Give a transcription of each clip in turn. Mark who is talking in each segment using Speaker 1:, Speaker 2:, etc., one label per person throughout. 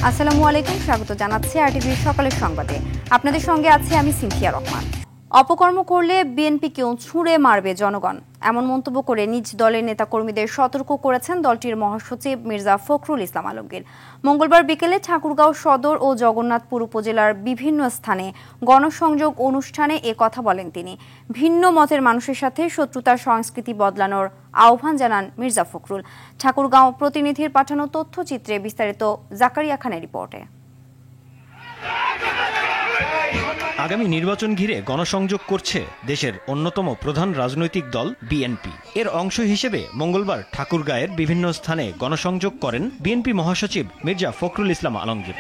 Speaker 1: আসসালামু আলাইকুম, স্বাগত জানাচ্ছি আরটিভির সকালের সংবাদে। আপনাদের সঙ্গে আছি আমি সিনথিয়া রহমান। অপকর্ম করলে বিএনপিকেও ছুঁড়ে মারবে জনগণ, এমন মন্তব্য করে নিজ দলের নেতাকর্মীদের সতর্ক করেছেন দলটির মহাসচিব মির্জা ফখরুল ইসলাম আলমগীর। মঙ্গলবার বিকেলে ঠাকুরগাঁও সদর ও জগন্নাথপুর উপজেলার বিভিন্ন স্থানে গণসংযোগ অনুষ্ঠানে এ কথা বলেন তিনি। ভিন্ন মতের মানুষের সাথে শত্রুতার সংস্কৃতি বদলানোর আহ্বান জানান মির্জা ফখরুল। ঠাকুরগাঁও প্রতিনিধির পাঠানো তথ্যচিত্রে বিস্তারিত জাকারিয়া খানের রিপোর্টে।
Speaker 2: আগামী নির্বাচন ঘিরে গণসংযোগ করছে দেশের অন্যতম প্রধান রাজনৈতিক দল বিএনপি। এর অংশ হিসেবে মঙ্গলবার ঠাকুরগাঁয়ের বিভিন্ন স্থানে গণসংযোগ করেন বিএনপি মহাসচিব মির্জা ফখরুল ইসলাম আলমগীর।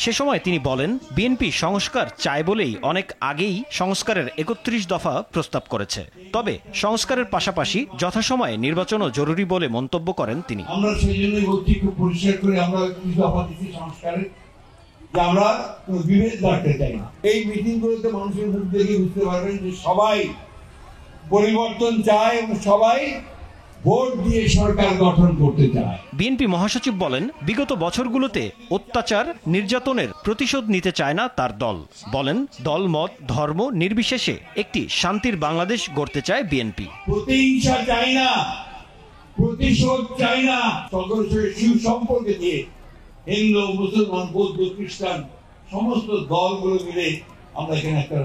Speaker 2: সে সময় তিনি বলেন, বিএনপি সংস্কার চায় বলেই অনেক আগেই সংস্কারের ৩১ দফা প্রস্তাব করেছে। তবে সংস্কারের পাশাপাশি যথাসময়ে নির্বাচনও জরুরি বলে মন্তব্য করেন তিনি।
Speaker 3: আমরা সেজন্যই বলছি, খুব পরিষ্কার করে আমরা ২১ দফা দিচ্ছি সংস্কারের, যে আমরা কোনো বিভেদ রাখতে চাই না। এই মিটিংগুলোতে মানুষের মুখ দেখে বুঝতে পারবেন যে সবাই পরিবর্তন চায় এবং সবাই ভোট দিয়ে সরকার গঠন করতে চায়।
Speaker 2: বিএনপি মহাসচিব বলেন, বিগত বছরগুলোতে অত্যাচার নির্যাতনের প্রতিশোধ নিতে চায় না তার দল। বলেন, দল মত ধর্ম নির্বিশেষে একটি শান্তির বাংলাদেশ গড়তে চায় বিএনপি।
Speaker 3: প্রতিহিংসা চাই না, প্রতিশোধ চাই না। সকলের সঙ্গে সুসম্পর্কে দিয়ে হিন্দু মুসলমান বৌদ্ধ খ্রিস্টান সমস্ত দলগুলো মিলে আমরা এখানে একটা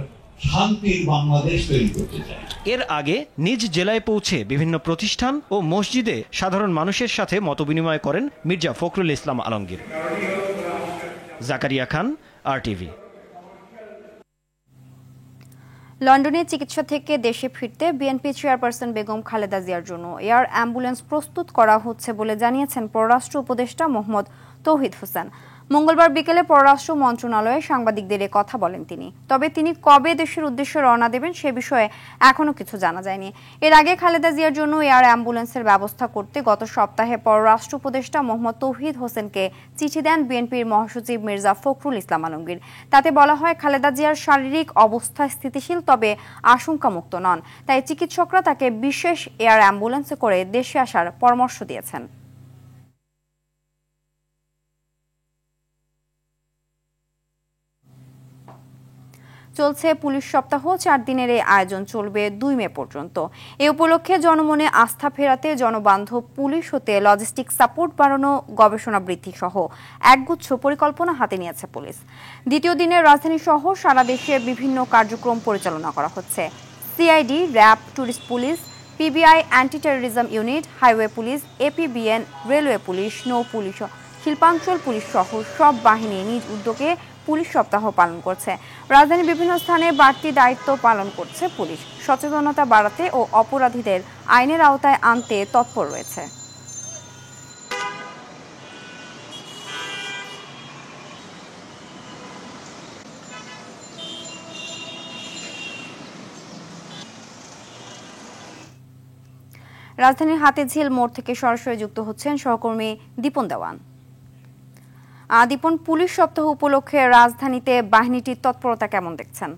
Speaker 3: শান্তির বাংলাদেশ তৈরি করতে চাই।
Speaker 2: এর আগে নিজ জেলায় পৌঁছে বিভিন্ন প্রতিষ্ঠান ও মসজিদে সাধারণ মানুষের সাথে মতবিনিময় করেন মির্জা ফখরুল ইসলাম আলমগীর। জাকারিয়া খান, আরটিভি।
Speaker 1: লন্ডনে চিকিৎসা থেকে দেশে ফিরতে বিএনপি চেয়ারপারসন বেগম খালেদা জিয়ার জন্য এয়ার অ্যাম্বুলেন্স প্রস্তুত করা হচ্ছে বলে জানিয়েছেন পররাষ্ট্র উপদেষ্টা মোহাম্মদ তৌহিদ হোসেন। মঙ্গলবার বিকেলে পররাষ্ট্র মন্ত্রণালয়ে সাংবাদিকদের এ কথা বলেন তিনি। তবে তিনি কবে দেশের উদ্দেশ্যে রওনা দেবেন সে বিষয়ে এখনো কিছু জানা যায়নি। এর আগে খালেদা জিয়ার জন্য এয়ার অ্যাম্বুলেন্সের ব্যবস্থা করতে গত সপ্তাহে পররাষ্ট্র উপদেষ্টা মোহাম্মদ তৌহিদ হোসেনকে চিঠি দেন বিএনপির মহাসচিব মির্জা ফখরুল ইসলাম আলমগীর। তাতে বলা হয়, খালেদা জিয়ার শারীরিক অবস্থা স্থিতিশীল, তবে আশঙ্কামুক্ত নন। তাই চিকিৎসকরা তাকে বিশেষ এয়ার অ্যাম্বুলেন্সে করে দেশে আসার পরামর্শ দিয়েছেন। চলছে পুলিশ সপ্তাহ। ৪ দিনের এই আয়োজন চলবে ২ মে পর্যন্ত। এ উপলক্ষে জনমনে আস্থা ফেরাতে জনবান্ধব পুলিশ হতে লজিস্টিক সাপোর্ট বাড়ানো, গবেষণা বৃদ্ধি সহ একগুচ্ছ পরিকল্পনা হাতে নিয়েছে পুলিশ। দ্বিতীয় দিনে রাজধানী সহ সারা দেশে বিভিন্ন কার্যক্রম পরিচালনা করা হচ্ছে। CID, RAB, tourist police, PBI, anti terrorism unit, highway police, APBN, railway police, নৌ পুলিশ, শিল্পাঞ্চল পুলিশ সহ সব বাহিনী নিজ উদ্যোগে পুলিশ সপ্তাহ পালন করছে। রাজধানীর বিভিন্ন স্থানে বাড়তি দায়িত্ব পালন করছে পুলিশ। সচেতনতা বাড়াতে ও অপরাধীদের আইনের আওতায় আনতে তৎপর রয়েছে। রাজধানীর হাতিঝিল মোড় থেকে সরাসরি যুক্ত হচ্ছেন সহকর্মী দীপন দেওয়ান। দীপন, পুলিশ সপ্তাহ উপলক্ষে রাজধানীতে বাহিনীটির তৎপরতা কেমন দেখছেন?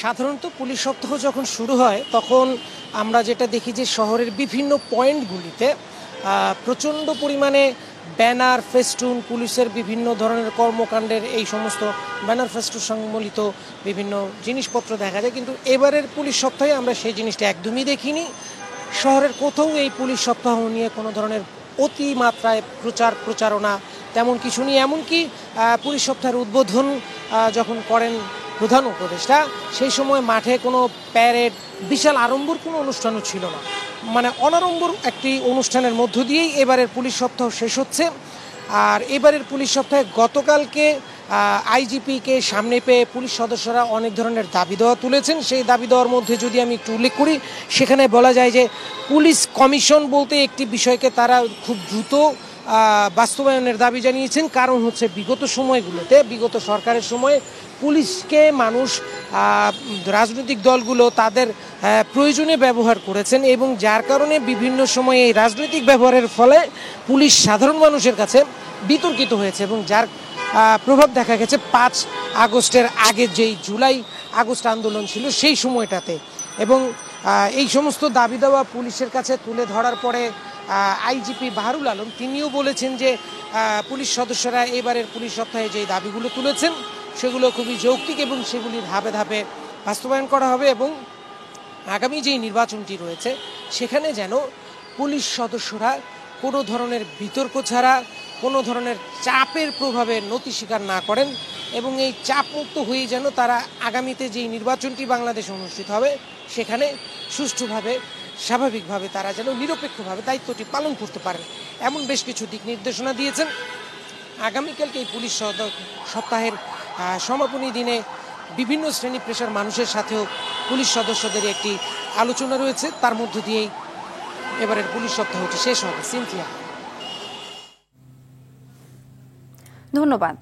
Speaker 4: সাধারণত পুলিশ সপ্তাহ যখন শুরু হয় তখন আমরা যেটা দেখি যে শহরের বিভিন্ন পয়েন্টগুলিতে প্রচণ্ড পরিমাণে ব্যানার, ফেস্টুন, পুলিশের বিভিন্ন ধরনের কর্মকাণ্ডের এই সমস্ত ব্যানার, ফেস্টুন সম্বলিত বিভিন্ন জিনিসপত্র দেখা যায়। কিন্তু এবারের পুলিশ সপ্তাহে আমরা সেই জিনিসটা একদমই দেখিনি। শহরের কোথাও এই পুলিশ সপ্তাহ নিয়ে কোনো ধরনের অতিমাত্রায় প্রচারণা তেমন কিছু নেই। এমনকি পুলিশ সপ্তাহের উদ্বোধন যখন করেন প্রধান উপদেষ্টা, সেই সময় মাঠে কোনো প্যারেড, বিশাল আড়ম্বর কোনো অনুষ্ঠানও ছিল না। মানে অনাড়ম্বর একটি অনুষ্ঠানের মধ্য দিয়েই এবারের পুলিশ সপ্তাহ শেষ হচ্ছে। আর এবারের পুলিশ সপ্তাহে গতকালকে আইজিপিকে সামনে পেয়ে পুলিশ সদস্যরা অনেক ধরনের দাবি দেওয়া তুলেছেন। সেই দাবি দেওয়ার মধ্যে যদি আমি একটু উল্লেখ করি, সেখানে বলা যায় যে পুলিশ কমিশন বলতে একটি বিষয়কে তারা খুব দ্রুত বাস্তবায়নের দাবি জানিয়েছেন। কারণ হচ্ছে বিগত সময়গুলোতে, বিগত সরকারের সময়ে পুলিশকে মানুষ, রাজনৈতিক দলগুলো তাদের প্রয়োজনে ব্যবহার করেছেন এবং যার কারণে বিভিন্ন সময়ে এই রাজনৈতিক ব্যবহারের ফলে পুলিশ সাধারণ মানুষের কাছে বিতর্কিত হয়েছে এবং যার প্রভাব দেখা গেছে ৫ আগস্টের আগে যেই জুলাই আগস্ট আন্দোলন ছিল সেই সময়টাতে। এবং এই সমস্ত দাবি দেওয়া পুলিশের কাছে তুলে ধরার পরে আইজিপি বাহারুল আলম তিনিও বলেছেন যে পুলিশ সদস্যরা এবারের পুলিশ সপ্তাহে যে দাবিগুলো তুলেছেন সেগুলো খুবই যৌক্তিক এবং সেগুলি ধাপে ধাপে বাস্তবায়ন করা হবে এবং আগামী যেই নির্বাচনটি রয়েছে সেখানে যেন পুলিশ সদস্যরা কোনো ধরনের বিতর্ক ছাড়া কোনো ধরনের চাপের প্রভাবে নতি স্বীকার না করেন এবং এই চাপমুক্ত হয়ে যেন তারা আগামীতে যেই নির্বাচনটি বাংলাদেশে অনুষ্ঠিত হবে সেখানে সুষ্ঠুভাবে স্বাভাবিকভাবে তারা যেন নিরপেক্ষভাবে দায়িত্বটি পালন করতে পারেন এমন বেশ কিছু দিক নির্দেশনা দিয়েছেন। আগামীকালকে এই পুলিশ সপ্তাহের সমাপনী দিনে বিভিন্ন শ্রেণী পেশার মানুষের সাথেও পুলিশ সদস্যদের একটি আলোচনা রয়েছে, তার মধ্য দিয়েই এবারের পুলিশ সপ্তাহটি শেষ হবে। সিনথিয়া,
Speaker 1: ধন্যবাদ।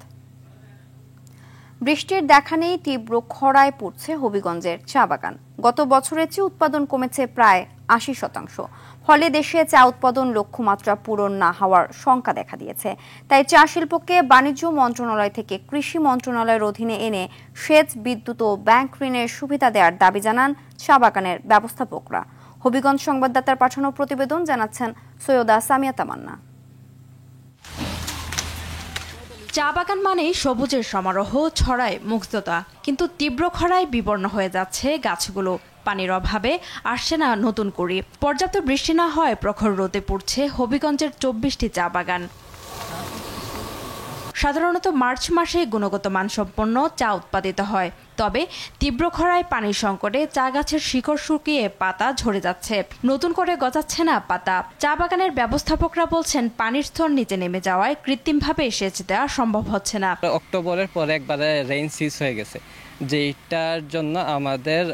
Speaker 1: বৃষ্টির দেখা নেই, তীব্র খরায় পড়ছে হবিগঞ্জের চা বাগান। গত বছরের চেয়ে উৎপাদন কমেছে প্রায় ৮০%। ফলে দেশে চা উৎপাদন লক্ষ্যমাত্রা পূরণ না হওয়ার শঙ্কা দেখা দিয়েছে। তাই চা শিল্পকে বাণিজ্য মন্ত্রণালয় থেকে কৃষি মন্ত্রণালয়ের অধীনে এনে সেচ, বিদ্যুৎ ও ব্যাংক ঋণের সুবিধা দেওয়ার দাবি জানান চা বাগানের ব্যবস্থাপকরা। হবিগঞ্জ সংবাদদাতার পাঠানো প্রতিবেদন জানাচ্ছেন সৈয়দা সামিয়া তামান্না।
Speaker 5: চা বাগান মানেই সবুজের সমারোহ, ছড়ায় মুগ্ধতা, কিন্তু তীব্র খরায় বিবর্ণ হয়ে যাচ্ছে গাছগুলো। পানির অভাবে আসছে না নতুন কুড়ি। পর্যাপ্ত বৃষ্টি না হয় প্রখর রোদে পড়ছে হবিগঞ্জের ২৪টি চা বাগান। সাধারণত মার্চ মাসে গুণগত মানসম্পন্ন চা উৎপাদিত হয়, তবে তীব্র খরায় পানির সংকটে চা গাছের শিকড় শুকিয়ে পাতা ঝরে যাচ্ছে, নতুন করে গজাচ্ছে না পাতা। চা বাগানের ব্যবস্থাপকরা বলছেন পানির স্তর নিচে নেমে যাওয়ায় কৃত্রিমভাবে সেচ দেওয়া সম্ভব হচ্ছে না।
Speaker 6: অক্টোবরের পরে একবারে রেইন সিজ হয়ে গেছে, যেটার জন্য আমাদের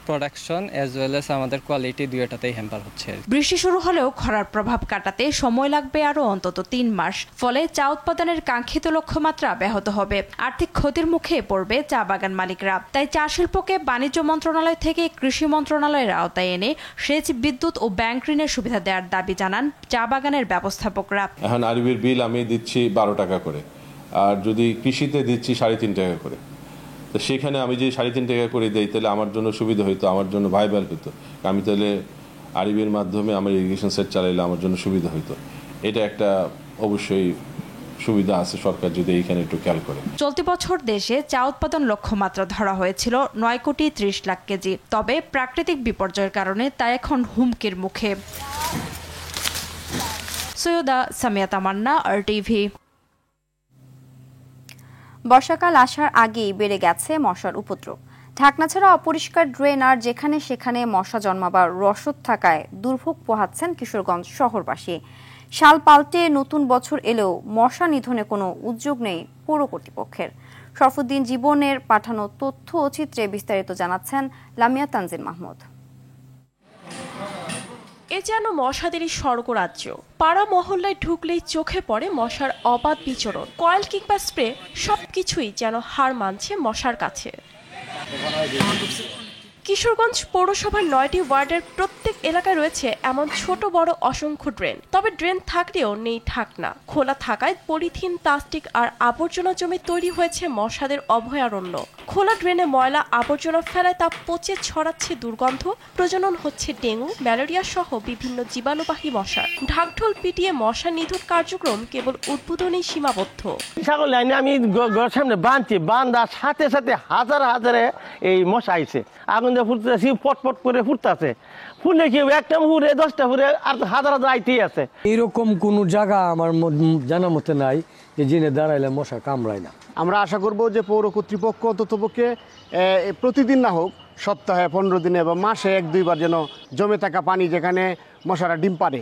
Speaker 6: প্রোডাকশন এজ ওয়েল এস আমাদের কোয়ালিটি দুইটাতেই হ্যাম্পার হচ্ছে।
Speaker 5: বৃষ্টি শুরু হলেও খরার প্রভাব কাটাতে সময় লাগবে আরও অন্তত ৩ মাস। ফলে চা উৎপাদনের কাঙ্ক্ষিত লক্ষ্যমাত্রা ব্যাহত হবে, আর্থিক ক্ষতির মুখে পড়বে চা বাগান মালিকরা। তাই চা শিল্পকে বাণিজ্য মন্ত্রণালয় থেকে কৃষি মন্ত্রণালয়ের আওতায় এনে সেচ, বিদ্যুৎ ও ব্যাংক ঋণের সুবিধা দেওয়ার দাবি জানান চা বাগানের ব্যবস্থাপকরা।
Speaker 7: এখন আরবির বিল আমি দিচ্ছি ১২ টাকা করে, আর যদি কৃষিতে দিচ্ছি ৩.৫ টাকা করে। তো সেখানে আমি যদি ৩.৫ টাকা করে দিই তাহলে আমার জন্য সুবিধা হইতো, আমার জন্য ভাইবাল হইতো। আমি তাহলে আরবির মাধ্যমে আমার ইরিগেশন সেট চালাইলে আমার জন্য সুবিধা হইতো। এটা একটা অবশ্যই সুবিধা আছে সরকার যদি এইখানে একটু খেয়াল করে।
Speaker 5: চলতি বছর দেশে চা উৎপাদন লক্ষ্যমাত্রা ধরা হয়েছিল ৯,৩০,০০,০০০ কেজি, তবে প্রাকৃতিক বিপর্যয়ের কারণে তা এখন হুমকির মুখে। সৈয়দা সামিয়া তামান্না, RTV।
Speaker 1: বর্ষাকাল আসার আগেই বেড়ে গেছে মশার উপদ্রব। ঢাকনা ছাড়া অপরিষ্কার ড্রেন আর যেখানে সেখানে মশা জন্মাবার রসদ থাকায় দুর্ভোগ পোহাচ্ছেন কিশোরগঞ্জ শহরবাসী। সাল পাল্টে নতুন বছর এলেও মশা নিধনে কোনো উদ্যোগ নেই পৌর কর্তৃপক্ষের। শরফুদ্দিন জীবনের পাঠানো তথ্য ও চিত্রে বিস্তারিত জানাচ্ছেন লামিয়া তানজিল মাহমুদ।
Speaker 8: এ যেন মশাদেরই স্বর্গরাজ্য। পাড়া মহল্লায় ঢুকলেই চোখে পড়ে মশার অবাধ বিচরণ। কয়েল কিংবা স্প্রে সবকিছুই যেন হার মানছে মশার কাছে। কিশোরগঞ্জ পৌরসভার ৯টি ওয়ার্ডের প্রত্যেক এলাকায় রয়েছে এমন ছোট বড় অসংখ্য ড্রেন। তবে ড্রেন থাকলেও নেই ঢাকনা। খোলা থাকায় পলিথিন, প্লাস্টিক আর আবর্জনা জমে তৈরি হয়েছে মশাদের অভয়ারণ্য। খোলা ড্রেনে ময়লা আবর্জনা ফেলায় তা পচে ছড়াচ্ছে দুর্গন্ধ, প্রজনন হচ্ছে ডেঙ্গু, ম্যালেরিয়া সহ বিভিন্ন জীবাণুবাহী মশার। ঢাকঢোল পিটিয়ে মশা নিধন কার্যক্রম কেবল উদ্বোধনেই সীমাবদ্ধ।
Speaker 9: ছাগল লাইনে আমি ঘরের সামনে বান্ধার সাথে সাথে হাজার হাজারে এই মশা আইছে, আগুন দিয়ে ফুটতেছি, পটপট করে ফুটতেছে। ফুলে কি একটা ফুরে 10টা ফুরে আর হাজার হাজার আইতেই আছে।
Speaker 10: এইরকম কোন জায়গা আমার জানা মতে নাই যে জেনে দাঁড়াইলে মশা কামড়ায় না।
Speaker 11: আমরা আশা করব যে পৌর কর্তৃপক্ষ অন্ততপক্ষে প্রতিদিন না হোক সপ্তাহে 15 দিনে বা মাসে 1-2 বার যেন জমে থাকা পানি যেখানে মশারা ডিম পারে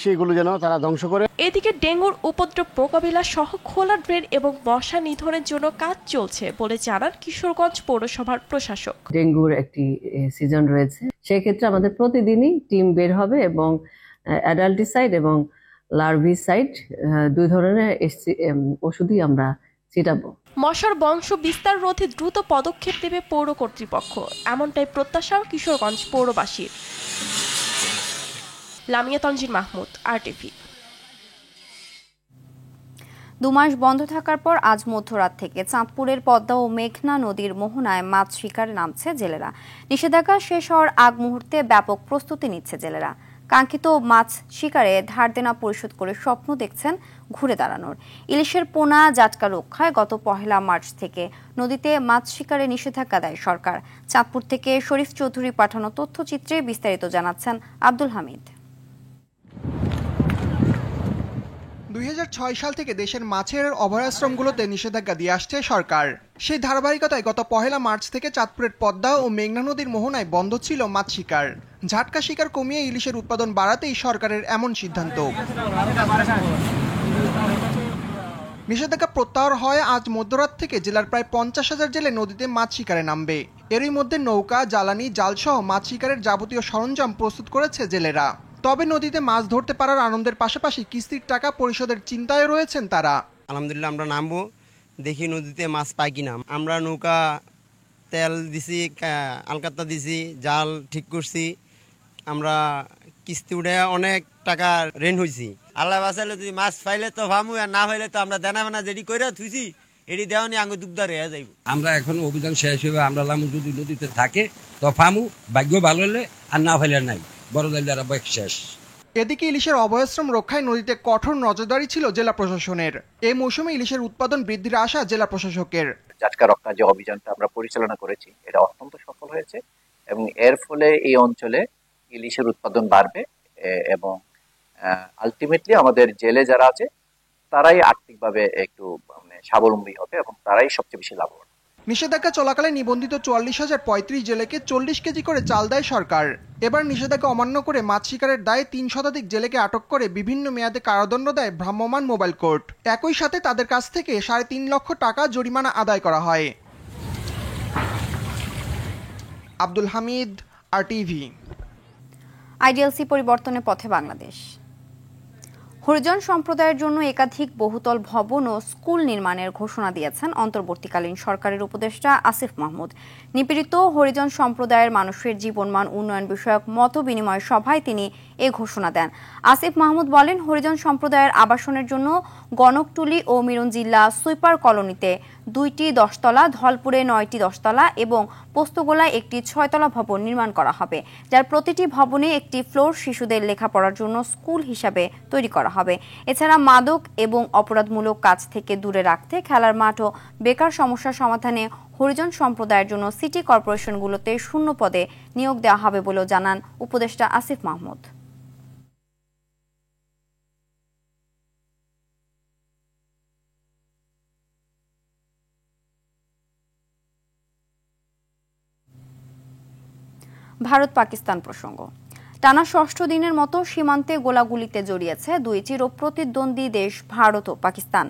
Speaker 11: সেইগুলো যেন তারা ধ্বংস করে।
Speaker 8: এদিকে ডেঙ্গুর উপদ্রব মোকাবিলা সহ খোলা ড্রেন এবং মশা নিধনের জন্য কাজ চলছে বলে জানান কিশোরগঞ্জ পৌরসভার প্রশাসক।
Speaker 12: ডেঙ্গুর একটি সিজন রয়েছে, সেক্ষেত্রে আমাদের প্রতিদিনই টিম বের হবে এবং অ্যাডাল্টিসাইড এবং লার্ভিসাইড 2 ধরনের ওষুধই আমরা ছিটাবো।
Speaker 8: মশার বংশ বিস্তার রোধে দ্রুত পদক্ষেপ নেবে পৌর কর্তৃপক্ষ, এমনটাই প্রত্যাশা কিশোরগঞ্জ পৌরবাসীর। লামিয়া তানজিল মাহমুদ, RTV।
Speaker 1: 2 মাস বন্ধ থাকার পর আজ মধ্যরাত থেকে চাঁদপুরের পদ্মা ও মেঘনা নদীর মোহনায় মাছ শিকারে নামছে জেলেরা। নিষেধাজ্ঞা শেষ হওয়ার আগ মুহূর্তে ব্যাপক প্রস্তুতি নিচ্ছে জেলেরা। কাঙ্ক্ষিত মাছ শিকারে ধার দেনা পরিশোধ করে স্বপ্ন দেখছেন ঘুরে দাঁড়ানোর। ইলিশের পোনা জাটকা রক্ষায় গত 1 মার্চ থেকে নদীতে মাছ শিকারে নিষেধাজ্ঞা দেয় সরকার। চাঁদপুর থেকে শরীফ চৌধুরী পাঠানো তথ্যচিত্রে বিস্তারিত জানাচ্ছেন আব্দুল হামিদ।
Speaker 13: 2006 সাল থেকে দেশের মাছের অভয়াশ্রমগুলোতে নিষেধাজ্ঞা দিয়ে আসছে সরকার। সেই ধারাবাহিকতায় গত 1 মার্চ থেকে চাঁদপুরের পদ্মা ও মেঘনা নদীর মোহনায় বন্ধ ছিল মাছ শিকার। ঝাটকা শিকার কমিয়ে ইলিশের উৎপাদন বাড়াতেই সরকারের এমন সিদ্ধান্ত। নিষেধাজ্ঞা প্রত্যাহার হয় আজ মধ্যরাত থেকে জেলার প্রায় 50,000 জেলে নদীতে মাছ শিকারে নামবে। এরই মধ্যে নৌকা, জ্বালানি, জালসহ মাছ শিকারের যাবতীয় সরঞ্জাম প্রস্তুত করেছে জেলেরা। তবে নদীতে মাছ ধরতে পারার আনন্দের পাশাপাশি কিস্তির টাকা পরিশোধের চিন্তায় রয়েছেন তারা।
Speaker 14: আলহামদুলিল্লাহ আমরা নামবো, দেখি নদীতে মাছ পাই কিনা। আমরা নৌকা তেল দিছি, আলকাতা দিছি, জাল ঠিক করছি, আমরা কিস্তি উঠে অনেক টাকা ঋণ হয়েছি। আল্লাহ বাঁচালে তুই মাছ পাইলে তো ভামু, আর না পাইলে তো আমরা দেনা বেনা যেটি করে থুইছি এটি দেওয়ানি আঙ্গুর দুগ্ধা রেয়া যাইব।
Speaker 15: আমরা এখন অভিযান শেষ হবে, আমরা লামু যদি নদীতে থাকে তো ফামু, ভাগ্য ভালো হলে, আর না পাইলে নাই, বড় দাইলারা বাইক শেষ।
Speaker 13: এদিকে ইলিশের অভয়াশ্রম রক্ষায় নদীতে কঠোর নজরদারি ছিল জেলা প্রশাসনের। এই মৌসুমে ইলিশের উৎপাদন বৃদ্ধির আশা জেলা প্রশাসকের।
Speaker 16: জাটকা রক্ষা যে অভিযানটা আমরা পরিচালনা করেছি এটা অত্যন্ত সফল হয়েছে এবং এর ফলে এই অঞ্চলে ইলিশের উৎপাদন বাড়বে এবং আলটিমেটলি আমাদের জেলে যারা আছে তারাই আর্থিকভাবে একটু স্বাবলম্বী হবে এবং তারাই সবচেয়ে বেশি লাভবান।
Speaker 13: নিষেধাজ্ঞা চলাকালে নিবন্ধিত 44,035 জেলেকে 40 কেজি করে চাল দেয় সরকার। এবার নিষেধাজ্ঞা অমান্য করে মাছ শিকারের দায়ে 3 শতাধিক জেলেকে আটক করে বিভিন্ন মেয়াদে কারাদণ্ড দেয় ভ্রাম্যমাণ মোবাইল কোর্ট। একই সাথে তাদের কাছ থেকে 3.5 লক্ষ টাকা জরিমানা আদায় করা হয়। আব্দুল হামিদ, RTV।
Speaker 1: আইডিএলসি পরিবর্তনের পথে বাংলাদেশ। হরিজন সম্প্রদায়ের জন্য একাধিক বহুতল ভবন ও স্কুল নির্মাণের ঘোষণা দিয়েছেন অন্তর্বর্তীকালীন সরকারের উপদেষ্টা আসিফ মাহমুদ। নিপীড়িত হরিজন সম্প্রদায়ের মানুষের জীবনমান উন্নয়ন বিষয়ক মত বিনিময় সভায় তিনি এ ঘোষণা দেন। আসিফ মাহমুদ বলেন, হরিজন সম্প্রদায়ের আবাসনের জন্য গণকটুলি ও মিরুঞ্জিল্লা সুইপার কলোনিতে 2টি 10তলা, ধলপুরে 9টি 10তলা এবং পোস্তগোলায় একটি 6তলা ভবন নির্মাণ করা হবে, যার প্রতিটি ভবনে একটি ফ্লোর শিশুদের লেখাপড়ার জন্য স্কুল হিসাবে তৈরি করা হবে। এছাড়া মাদক এবং অপরাধমূলক কাজ থেকে দূরে রাখতে খেলার মাঠ ও বেকার সমস্যা সমাধানে হরিজন সম্প্রদায়ের জন্য সিটি কর্পোরেশনগুলোতে শূন্য পদে নিয়োগ দেওয়া হবে বলেও জানান উপদেষ্টা আসিফ মাহমুদ। ভারত পাকিস্তান প্রসঙ্গ। টানা 6ষ্ঠ দিনের মতো সীমান্তে গোলাগুলিতে জড়িয়েছে 2 চিরপ্রতিদ্বন্দ্বী দেশ ভারত ও পাকিস্তান।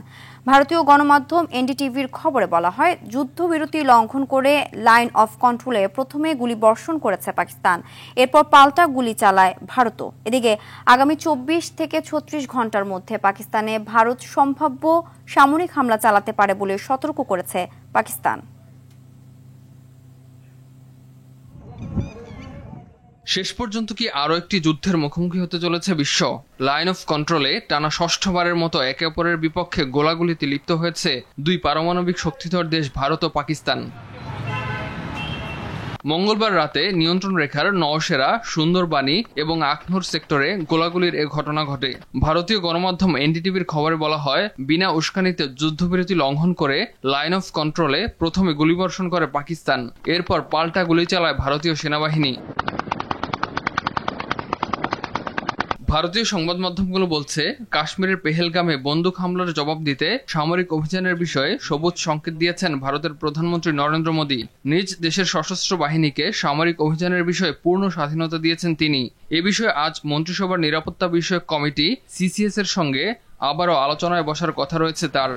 Speaker 1: ভারতীয় গণমাধ্যম এনডিটিভির খবরে বলা হয়, যুদ্ধবিরতি লঙ্ঘন করে লাইন অফ কন্ট্রোলে প্রথমে গুলিবর্ষণ করেছে পাকিস্তান, এরপর পাল্টা গুলি চালায় ভারতও। এদিকে আগামী 24 থেকে 36 ঘন্টার মধ্যে পাকিস্তানে ভারত সম্ভাব্য সামরিক হামলা চালাতে পারে বলে সতর্ক করেছে পাকিস্তান।
Speaker 17: শেষ পর্যন্ত কি আরও একটি যুদ্ধের মুখোমুখি হতে চলেছে বিশ্ব? লাইন অফ কন্ট্রোলে টানা 6ষ্ঠবারের মতো একে অপরের বিপক্ষে গোলাগুলিতে লিপ্ত হয়েছে 2 পারমাণবিক শক্তিধর দেশ ভারত ও পাকিস্তান। মঙ্গলবার রাতে নিয়ন্ত্রণ রেখার নওশেরা, সুন্দরবানি এবং আখনুর সেক্টরে গোলাগুলির এ ঘটনা ঘটে। ভারতীয় গণমাধ্যম এনডিটিভির খবরে বলা হয়, বিনা উস্কানিতে যুদ্ধবিরতি লঙ্ঘন করে লাইন অফ কন্ট্রোলে প্রথমে গুলিবর্ষণ করে পাকিস্তান, এরপর পাল্টা গুলি চালায় ভারতীয় সেনাবাহিনী। ভারতীয় সংবাদ মাধ্যমগুলো বলছে, কাশ্মীরের পেহেলগামে বন্দুক হামলার জবাব দিতে সামরিক অভিযানের বিষয়ে সবুজ সংকেত দিয়েছেন ভারতের প্রধানমন্ত্রী নরেন্দ্র মোদী। নিজ দেশের সশস্ত্র বাহিনীকে সামরিক অভিযানের বিষয়ে পূর্ণ স্বাধীনতা দিয়েছেন তিনি। এ বিষয়ে আজ মন্ত্রিসভার নিরাপত্তা বিষয়ক কমিটি সিসিএস এর সঙ্গে আবারও আলোচনায় বসার কথা রয়েছে তার।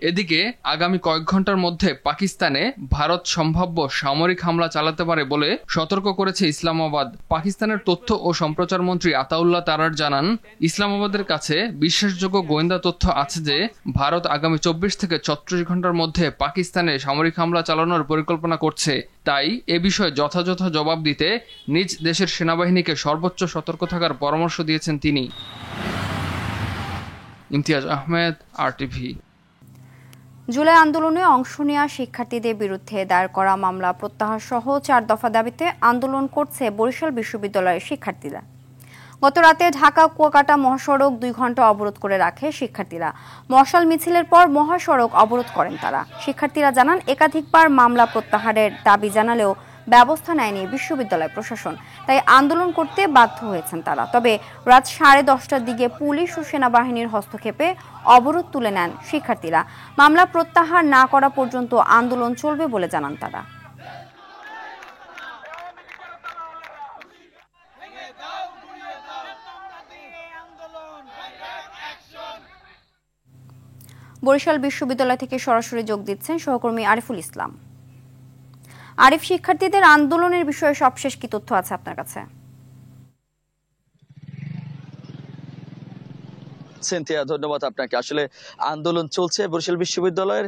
Speaker 17: এদিকে আগামী কয়েক ঘন্টার মধ্যে পাকিস্তানে ভারত সম্ভাব্য সামরিক হামলা চালাতে পারে বলে সতর্ক করেছে ইসলামাবাদ। পাকিস্তানের তথ্য ও সম্প্রচার মন্ত্রী আতাউল্লাহ তারার জানান, ইসলামাবাদের কাছে বিশ্বাসযোগ্য গোয়েন্দা তথ্য আছে যে ভারত আগামী 24 থেকে 36 ঘন্টার মধ্যে পাকিস্তানে সামরিক হামলা চালানোর পরিকল্পনা করছে। তাই এ বিষয়ে যথাযথ জবাব দিতে নিজ দেশের সেনাবাহিনীকে সর্বোচ্চ সতর্ক থাকার পরামর্শ দিয়েছেন তিনি। ইমতিয়াজ আহমেদ, RTV।
Speaker 1: জুলাই আন্দোলনে অংশ নেওয়া শিক্ষার্থীদের বিরুদ্ধে দায়ের করা মামলা প্রত্যাহার সহ 4 দফা দাবিতে আন্দোলন করছে বরিশাল বিশ্ববিদ্যালয়ের শিক্ষার্থীরা। গত রাতে ঢাকা কুয়াকাটা মহাসড়ক 2 ঘন্টা অবরোধ করে রাখে শিক্ষার্থীরা। মশাল মিছিলের পর মহাসড়ক অবরোধ করেন তারা। শিক্ষার্থীরা জানান একাধিকবার মামলা প্রত্যাহারের দাবি জানালেও ব্যবস্থা নেয়নি বিশ্ববিদ্যালয় প্রশাসন, তাই আন্দোলন করতে বাধ্য হয়েছেন তারা। তবে রাত 10:30টার দিকে পুলিশ ও সেনাবাহিনীর হস্তক্ষেপে অবরোধ তুলে নেন শিক্ষার্থীরা। মামলা প্রত্যাহার না করা পর্যন্ত আন্দোলন চলবে বলে জানান তারা। বরিশাল বিশ্ববিদ্যালয় থেকে সরাসরি যোগ দিচ্ছেন সহকর্মী আরিফুল ইসলাম। আরিফ, শিক্ষার্থীদের আন্দোলনের বিষয়ে সবশেষ কি তথ্য আছে আপনার কাছে?
Speaker 18: সেন্থিয়া, ধন্যবাদ আপনাকে। আসলে আন্দোলন চলছে বরিশাল বিশ্ববিদ্যালয়ের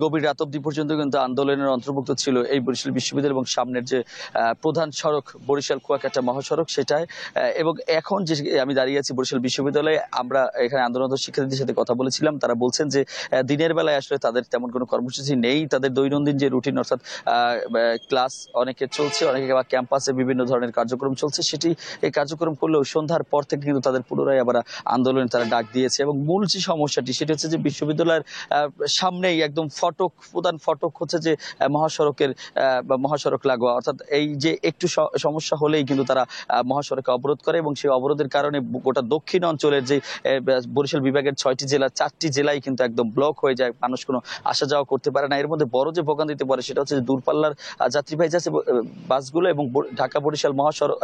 Speaker 18: গভীর রাত অব্দি পর্যন্ত কিন্তু আন্দোলনের অন্তর্ভুক্ত ছিল এই বরিশাল বিশ্ববিদ্যালয় এবং সামনের যে প্রধান সড়ক বরিশাল কুয়াকাটা মহাসড়ক সেটাই। এবং এখন যে আমি দাঁড়িয়ে আছি বরিশাল বিশ্ববিদ্যালয়ে, আমরা এখানে আন্দোলনরত শিক্ষার্থীদের সাথে কথা বলেছিলাম। তারা বলছেন যে দিনের বেলায় আসলে তাদের তেমন কোনো কর্মসূচি নেই। তাদের দৈনন্দিন যে রুটিন, অর্থাৎ ক্লাস অনেকে চলছে, অনেকে বা ক্যাম্পাসে বিভিন্ন ধরনের কার্যক্রম চলছে, সেটি এই কার্যক্রম করলেও সন্ধ্যার পর থেকে কিন্তু তাদের পুনরায় আবার আন্দোলন তারা ডাক দিয়েছে। এবং মূল যে সমস্যাটি সেটা হচ্ছে যে বিশ্ববিদ্যালয়ের সামনেই একদম প্রধান ফটক হচ্ছে যে মহাসড়কের বা মহাসড়ক লাগোয়া, অর্থাৎ এই যে একটু সমস্যা হলেই কিন্তু তারা মহাসড়কে অবরোধ করে এবং সেই অবরোধের কারণে গোটা দক্ষিণ অঞ্চলের যে বরিশাল বিভাগের 6টি জেলা, 4টি জেলায় কিন্তু একদম ব্লক হয়ে যায়, মানুষ কোনো আসা যাওয়া করতে পারে না। এর মধ্যে বড় যে ভোগান্তিতে পড়ে সেটা হচ্ছে যে দূরপাল্লার যাত্রীবাহী বাসগুলো এবং ঢাকা বরিশাল মহাসড়ক,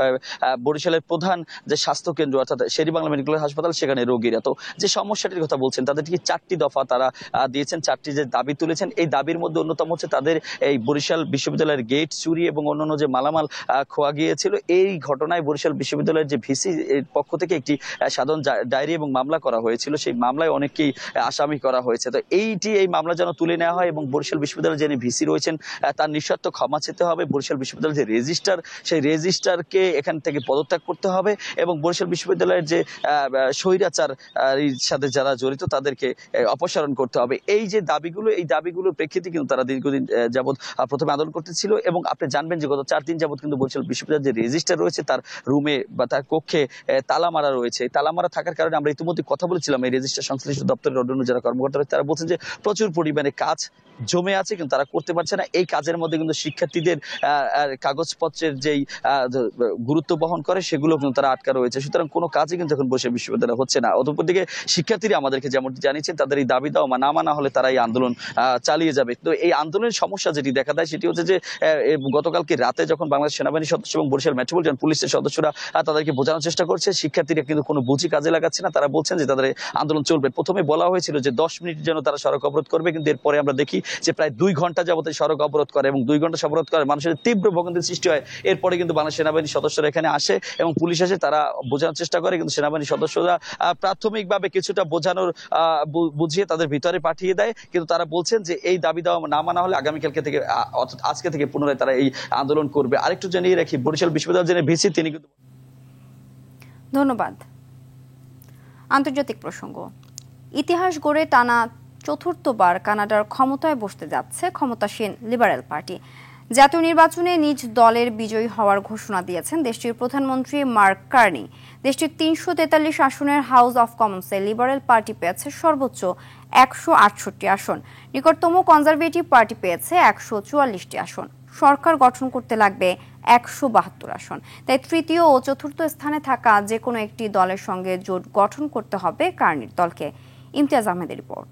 Speaker 18: বরিশালের প্রধান যে স্বাস্থ্য কেন্দ্র অর্থাৎ শের-ই-বাংলা মেডিকেল হাসপাতাল, সেখানে রোগীরা। তো যে সমস্যাটির কথা বলছেন তাদেরকে 4টি দফা তারা দিয়েছেন, 4টি যে দাবি তুলেছেন। এই দাবির মধ্যে অন্যতম হচ্ছে তাদের এই বরিশাল বিশ্ববিদ্যালয়ের গেট চুরি এবং অন্যান্য যে মালামাল খোয়া গিয়েছিল। এই ঘটনায় বরিশাল বিশ্ববিদ্যালয়ের যে ভিসি এর পক্ষ থেকে একটি সাধারণ ডায়েরি এবং মামলা করা হয়েছিল, সেই মামলায় অনেককেই আসামি করা হয়েছে। তো এই মামলা যেন তুলে নেওয়া হয় এবং বরিশাল বিশ্ববিদ্যালয়ের যিনি ভিসি রয়েছেন তার নিঃশর্ত ক্ষমা চেতে হবে। বরিশাল বিশ্ববিদ্যালয়ের যে রেজিস্ট্রার, সেই রেজিস্ট্রারকে এখান থেকে পদত্যাগ করতে হবে এবং বরিশাল বিশ্ববিদ্যালয়ের যে স্বৈরাচার সাথে যারা জড়িত তাদেরকে অপসারণ করতে হবে। এই যে দাবিগুলো, এই দাবিগুলোর প্রেক্ষিতে কিন্তু তারা দীর্ঘদিন যাবৎ প্রথমে আন্দোলন করতেছিল। এবং আপনি জানবেন যে গত 4 দিন যাবৎ কিন্তু বরিশাল বিশ্ববিদ্যালয়ের যে রেজিস্ট্রার রয়েছে তার রুমে বা তার কক্ষে তালা মারা রয়েছে। তালা মারা থাকার কারণে আমরা ইতিমধ্যে কথা বলেছিলাম এই রেজিস্ট্রার সংশ্লিষ্ট দপ্তরের অন্যান্য যারা কর্মকর্তা রয়েছে, তারা বলছেন যে প্রচুর পরিমাণে কাজ জমে আছে কিন্তু তারা করতে পারছে না। এই কাজের মধ্যে কিন্তু শিক্ষার্থীদের কাগজপত্রের যেই গুরুত্ব বহন করে সেগুলো কিন্তু তারা আটকা রয়েছে। সুতরাং কোনো কাজই কিন্তু এখন বরিশাল বিশ্ববিদ্যালয় হচ্ছে না। অতঃপর দিকে শিক্ষার্থীরা আমাদেরকে যেমন জানিয়েছেন তাদের এই দাবি দাও না মানা হলে তারা এই আন্দোলন চালিয়ে যাবে। তো এই আন্দোলনের সমস্যা যেটি দেখা দেয় সেটি হচ্ছে যে গতকালকে রাতে যখন বাংলাদেশ সেনাবাহিনীর সদস্য এবং বরিশাল মেট্রোপলিটন পুলিশের সদস্যরা তাদেরকে বোঝানোর চেষ্টা করছে, শিক্ষার্থীরা কিন্তু কোনো বুঝি কাজে লাগাচ্ছে না। তারা বলছেন যে তাদের আন্দোলন চলবে। প্রথমে বলা হয়েছিল যে 10 মিনিট যেন তারা সড়ক অবরোধ করবে, কিন্তু এরপরে আমরা দেখি যে প্রায় 2 ঘন্টা যাবত সড়ক অবরোধ করে এবং 2 ঘন্টা অবরোধ করে মানুষের তীব্র ভোগান্তির সৃষ্টি হয়। এরপরে কিন্তু বাংলাদেশ সেনাবাহিনীর সদস্যরা এখানে আসে এবং পুলিশ আসে, তারা বোঝানোর চেষ্টা করে, কিন্তু সেনাবাহিনীর সদস্যরা প্রাথমিকভাবে কিছুটা বুঝিয়ে তাদের ভিতরে পাঠিয়ে দেয়। কিন্তু তারা বলছেন যে এই দাবি দেওয়া না মানা হলে আগামীকালকে থেকে অর্থাৎ আজকে থেকে পুনরায় তারা এই আন্দোলন করবে। আরেকটু জানিয়ে রাখি, বরিশাল বিশ্ববিদ্যালয়ের যিনি ভিসি তিনি কিন্তু।
Speaker 1: ধন্যবাদ। আন্তর্জাতিক প্রসঙ্গ, ইতিহাস গড়ে টানা 4র্থবার কানাডার ক্ষমতায় বসতে যাচ্ছে ক্ষমতাসীন লিবারেল পার্টি। জাতীয় নির্বাচনে নিজ দলের বিজয়ী হওয়ার ঘোষণা দিয়েছেন দেশটির প্রধানমন্ত্রী মার্ক কার্নি। দেশটির 343 আসনের হাউস অফ কমন্সে লিবারেল পার্টি পেয়েছে সর্বোচ্চ 168 আসন। নিকটতম কনজারভেটিভ পার্টি পেয়েছে 144টি আসন। সরকার গঠন করতে লাগবে 172 আসন। তাই তৃতীয় ও চতুর্থ স্থানে থাকা যে কোনো একটি দলের সঙ্গে জোট গঠন করতে হবে কার্নির দলকে। ইমতিয়াজ আহমেদের রিপোর্ট।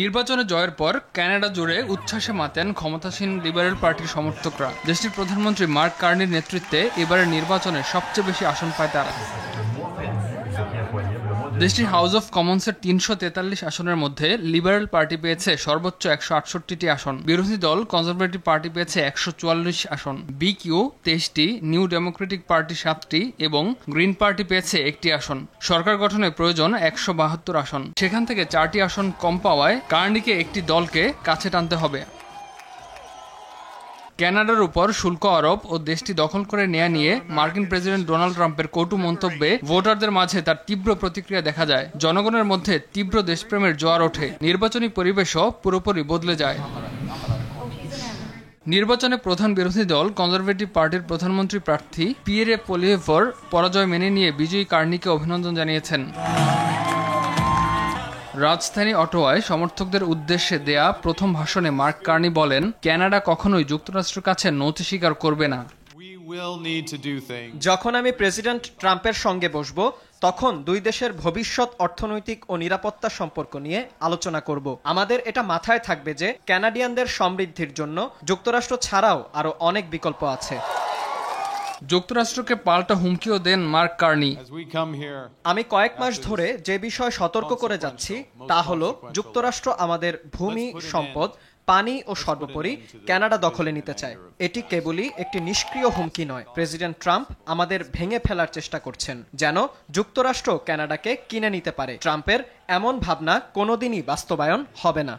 Speaker 17: নির্বাচনে জয়ের পর কানাডা জুড়ে উচ্ছ্বাসে মাতেন ক্ষমতাসীন লিবারেল পার্টির সমর্থকরা। দেশটির প্রধানমন্ত্রী মার্ক কার্নির নেতৃত্বে এবারের নির্বাচনে সবচেয়ে বেশি আসন পায় তারা। দেশটির হাউস অফ কমন্সের 343 আসনের মধ্যে লিবারেল পার্টি পেয়েছে সর্বোচ্চ 168টি আসন। বিরোধী দল কনজারভেটিভ পার্টি পেয়েছে 144 আসন, বিকিউ 23টি, নিউ ডেমোক্রেটিক পার্টি 7টি এবং গ্রিন পার্টি পেয়েছে 1টি আসন। সরকার গঠনে প্রয়োজন 172 আসন, সেখান থেকে 4টি আসন কম পাওয়ায় কার্নিকে একটি দলকে কাছে টানতে হবে। কানাডার উপর শুল্ক আরোপ ও দেশটি দখল করে নেয়া নিয়ে মার্কিন প্রেসিডেন্ট ডোনাল্ড ট্রাম্পের কটু মন্তব্যে ভোটারদের মাঝে তার তীব্র প্রতিক্রিয়া দেখা যায়। জনগণের মধ্যে তীব্র দেশপ্রেমের জোয়ার ওঠে। নির্বাচনী পরিবেশও পুরোপুরি বদলে যায়। নির্বাচনে প্রধান বিরোধী দল কনজারভেটিভ পার্টির প্রধানমন্ত্রী প্রার্থী পিয়েরে পোলিয়েভর পরাজয় মেনে নিয়ে বিজয়ী কার্নিকে অভিনন্দন জানিয়েছেন। রাজধানী অটোয়ায় সমর্থকদের উদ্দেশ্যে দেয়া প্রথম ভাষণে মার্ক কার্নি বলেন, কানাডা কখনোই যুক্তরাষ্ট্রের কাছে নথি স্বীকার করবে না।
Speaker 19: যখন আমি প্রেসিডেন্ট ট্রাম্পের সঙ্গে বসব, তখন দুই দেশের ভবিষ্যৎ অর্থনৈতিক ও নিরাপত্তা সম্পর্ক নিয়ে আলোচনা করব। আমাদের এটা মাথায় থাকবে যে কানাডিয়ানদের সমৃদ্ধির জন্য যুক্তরাষ্ট্র ছাড়াও আরো অনেক বিকল্প আছে।
Speaker 17: যুক্তরাষ্ট্রকে পাল্টা হুমকিও দেন মার্ক কার্নি।
Speaker 19: আমি কয়েক মাস ধরে যে বিষয়ে সতর্ক করে যাচ্ছি তা হলো যুক্তরাষ্ট্র আমাদের ভূমি, সম্পদ, পানি ও সর্বোপরি কানাডা দখলে নিতে চায়। এটি কেবলই একটি নিষ্ক্রিয় হুমকি নয়। প্রেসিডেন্ট ট্রাম্প আমাদের ভেঙে ফেলার চেষ্টা করছেন যেন যুক্তরাষ্ট্র কানাডাকে কিনে নিতে পারে। ট্রাম্পের এমন ভাবনা কোনোদিনই বাস্তবায়ন হবে না।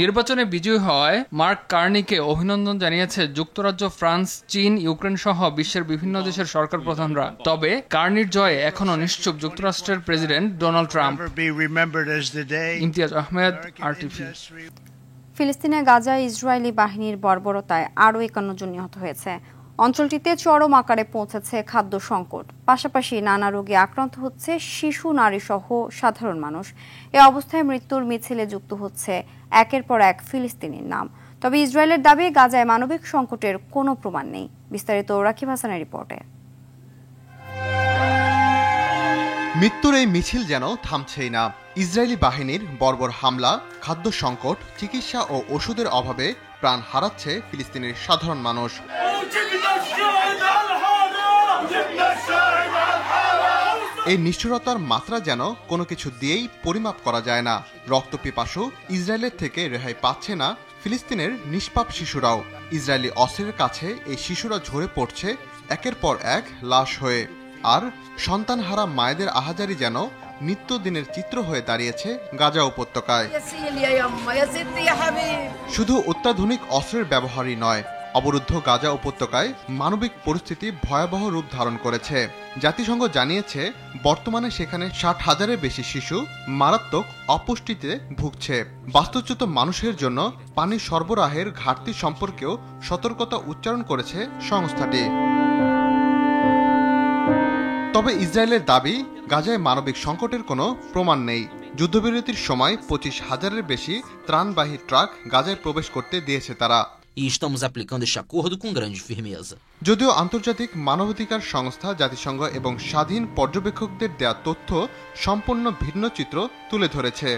Speaker 17: নির্বাচনে বিজয়ী হওয়ায় মার্ক কার্নিকে অভিনন্দন জানিয়েছে যুক্তরাজ্য, ফ্রান্স, চীন, ইউক্রেন সহ বিশ্বের বিভিন্ন দেশের সরকার প্রধানরা। তবে কার্নির জয়ে এখনো নিশ্চুপ যুক্তরাষ্ট্রের president Donald Trump. Imtiaz Ahmed, RTV।
Speaker 1: ফিলিস্তিনের গাজায় ইসরায়েলি বাহিনীর বর্বরতায় আরও 51 জন নিহত হয়েছে। অঞ্চলটিতে চরম আকারে পৌঁছেছে খাদ্য সংকট। পাশাপাশি নানা রোগে আক্রান্ত হচ্ছে শিশু, নারী সহ সাধারণ মানুষ। এ অবস্থায় মৃত্যুর মিছিলে যুক্ত হচ্ছে একের পর এক ফিলিস্তিনির নাম। তবে ইসরায়েলের দাবি, গাজায় মানবিক সংকটের কোনো প্রমাণ নেই। বিস্তারিত রাকিব হাসানের রিপোর্টে।
Speaker 20: মৃত্যুর এই মিছিল যেন থামছেই না। ইসরায়েলি বাহিনীর বর্বর হামলা, খাদ্য সংকট, চিকিৎসা ও ওষুধের অভাবে প্রাণ হারাচ্ছে ফিলিস্তিনের সাধারণ মানুষ। এই নিষ্ঠুরতার মাত্রা যেন কোনো কিছু দিয়েই পরিমাপ করা যায় না। রক্তপিপাসু ইসরায়েলের থেকে রেহাই পাচ্ছে না ফিলিস্তিনের নিষ্পাপ শিশুরাও। ইসরায়েলি অস্ত্রের কাছে এই শিশুরা ঝরে পড়ছে একের পর এক লাশ হয়ে। আর সন্তানহারা মায়েদের আহাজারি যেন নিত্যদিনের চিত্র হয়ে দাঁড়িয়েছে গাজা উপত্যকায়। শুধু অত্যাধুনিক অস্ত্রের ব্যবহারই নয়, অবরুদ্ধ গাজা উপত্যকায় মানবিক পরিস্থিতি ভয়াবহ রূপ ধারণ করেছে। জাতিসংঘ জানিয়েছে বর্তমানে সেখানে 60,000-এর বেশি শিশু মারাত্মক অপুষ্টিতে ভুগছে। বাস্তুচ্যুত মানুষের জন্য পানি সরবরাহের ঘাটতি সম্পর্কেও সতর্কতা উচ্চারণ করেছে সংস্থাটি। তবে ইসরায়েলের দাবি, গাজায় মানবিক সংকটের কোনো প্রমাণ নেই। যুদ্ধবিরতির সময় 25,000-এর বেশি ত্রাণবাহী ট্রাক গাজায় প্রবেশ করতে দিয়েছে তারা। যদিও আন্তর্জাতিক মানবাধিকার সংস্থা, জাতিসংঘ এবং স্বাধীন পর্যবেক্ষকদের দেয়া তথ্য সম্পূর্ণ ভিন্ন চিত্র তুলে ধরেছে।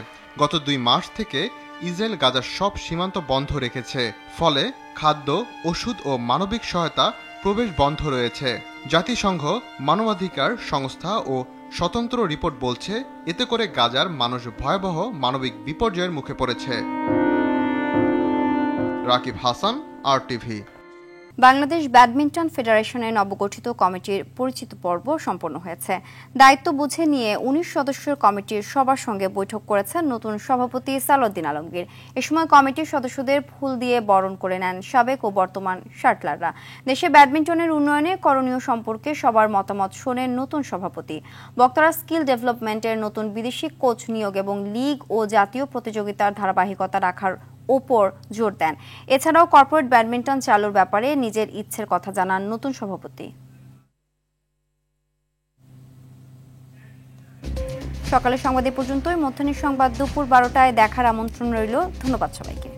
Speaker 20: গত 2 মাস থেকে ইসরায়েল গাজার সব সীমান্ত বন্ধ রেখেছে। ফলে খাদ্য, ওষুধ ও মানবিক সহায়তা প্রবেশ বন্ধ রয়েছে। জাতিসংঘ মানবাধিকার সংস্থা ও স্বতন্ত্র রিপোর্ট বলছে, এতে করে গাজার মানুষ ভয়াবহ মানবিক বিপর্যয়ের মুখে পড়েছে। রাকিব হাসান, RTV।
Speaker 1: বাংলাদেশ ব্যাডমিন্টন ফেডারেশনের নবগঠিত কমিটির পরিচিত পর্ব সম্পন্ন হয়েছে। দায়িত্ব বুঝে নিয়ে 19 সদস্যের কমিটির সবার সঙ্গে বৈঠক করেছেন নতুন সভাপতি সালাউদ্দিন আলমগীর। এ সময় কমিটির সদস্যদের ফুল দিয়ে বরণ করে নেন সাবেক ও বর্তমান শাটলাররা। দেশে ব্যাডমিন্টনের উন্নয়নে করণীয় সম্পর্কে সবার মতামত শোনেন নতুন সভাপতি। বক্তারা স্কিল ডেভেলপমেন্টের নতুন বিদেশি কোচ নিয়োগ এবং লীগ ও জাতীয় প্রতিযোগিতার ধারাবাহিকতা রাখার ওপর জোর দেন। এছাড়াও কর্পোরেট ব্যাডমিন্টন চালুর ব্যাপারে নিজের ইচ্ছের কথা জানান নতুন সভাপতি। সকালের সংবাদ এ পর্যন্তই। মধ্যাহ্নের সংবাদ দুপুর 12টায় দেখার আমন্ত্রণ রইল। ধন্যবাদ সবাইকে।